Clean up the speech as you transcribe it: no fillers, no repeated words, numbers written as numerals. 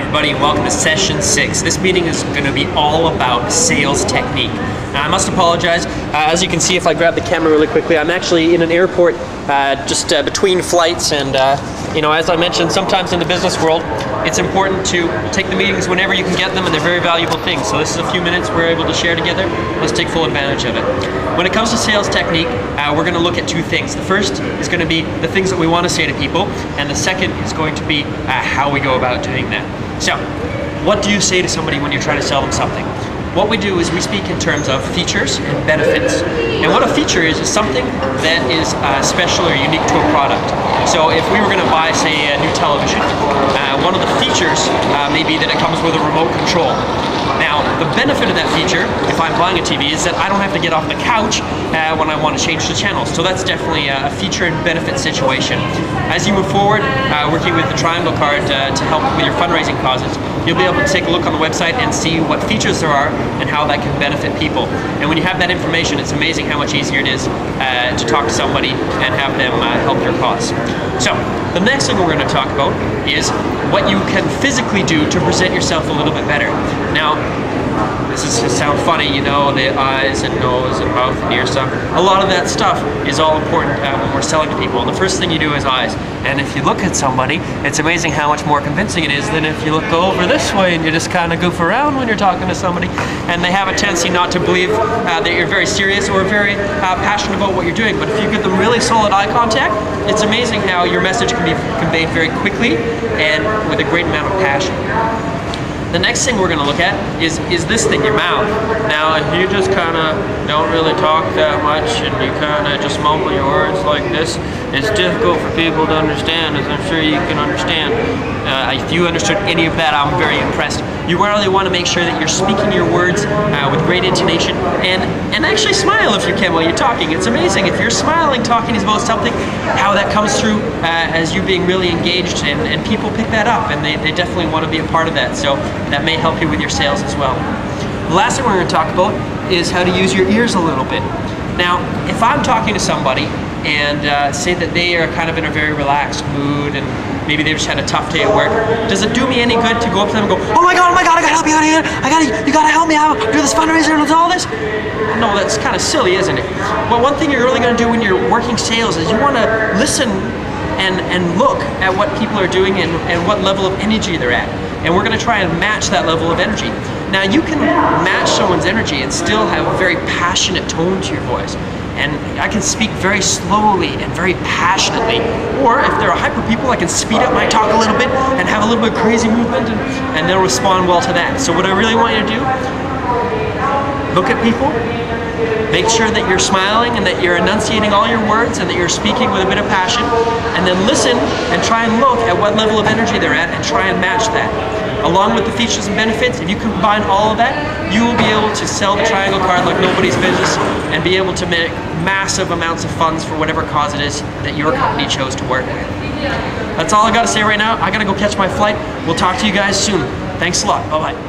everybody, and welcome to session 6. This meeting is going to be all about sales technique. Now, I must apologize. As you can see, if I grab the camera really quickly, I'm actually in an airport just between flights, and as I mentioned, sometimes in the business world, it's important to take the meetings whenever you can get them, and they're very valuable things. So this is a few minutes we're able to share together. Let's take full advantage of it. When it comes to sales technique, we're going to look at two things. The first is going to be the things that we want to say to people, and the second is going to be how we go about doing that. So, what do you say to somebody when you're trying to sell them something? What we do is we speak in terms of features and benefits. And what a feature is something that is special or unique to a product. So if we were going to buy, say, a new television, one of the features may be that it comes with a remote control. Now, the benefit of that feature, if I'm buying a TV, is that I don't have to get off the couch when I want to change the channels. So that's definitely a feature and benefit situation. As you move forward, working with the Triangle Card to help with your fundraising causes, you'll be able to take a look on the website and see what features there are and how that can benefit people. And when you have that information, it's amazing how much easier it is to talk to somebody and have them help your cause. So, the next thing we're going to talk about is what you can physically do to present yourself a little bit better. Now, this is going to sound funny, the eyes and nose and mouth and ear stuff. A lot of that stuff is all important when we're selling to people. And the first thing you do is eyes. And if you look at somebody, it's amazing how much more convincing it is than if you look over this way and you just kind of goof around when you're talking to somebody. And they have a tendency not to believe that you're very serious or very passionate about what you're doing. But if you give them really solid eye contact, it's amazing how your message can be conveyed very quickly and with a great amount of passion. The next thing we're going to look at is this thing, your mouth. Now, if you just kind of don't really talk that much and you kind of just mumble your words like this, it's difficult for people to understand, as I'm sure you can understand. If you understood any of that, I'm very impressed. You really want to make sure that you're speaking your words with great intonation and actually smile if you can while you're talking. It's amazing if you're smiling, talking about something, how that comes through as you being really engaged, and people pick that up, and they definitely want to be a part of that. So that may help you with your sales as well. The last thing we're going to talk about is how to use your ears a little bit. Now, if I'm talking to somebody and say that they are kind of in a very relaxed mood and maybe they just had a tough day at work, does it do me any good to go up to them and go, oh my god, I gotta help you out here, you gotta help me out, do this fundraiser and all this? No, that's kind of silly, isn't it? But one thing you're really gonna do when you're working sales is you wanna listen and look at what people are doing and what level of energy they're at. And we're gonna try and match that level of energy. Now, you can match someone's energy and still have a very passionate tone to your voice. And I can speak very slowly and very passionately. Or if they're hyper people, I can speed up my talk a little bit and have a little bit of crazy movement, and they'll respond well to that. So what I really want you to do, look at people, make sure that you're smiling and that you're enunciating all your words and that you're speaking with a bit of passion, and then listen and try and look at what level of energy they're at and try and match that. Along with the features and benefits, if you combine all of that, you will be able to sell the Triangle Card like nobody's business and be able to make massive amounts of funds for whatever cause it is that your company chose to work with. That's all I got to say right now. I got to go catch my flight. We'll talk to you guys soon. Thanks a lot. Bye-bye.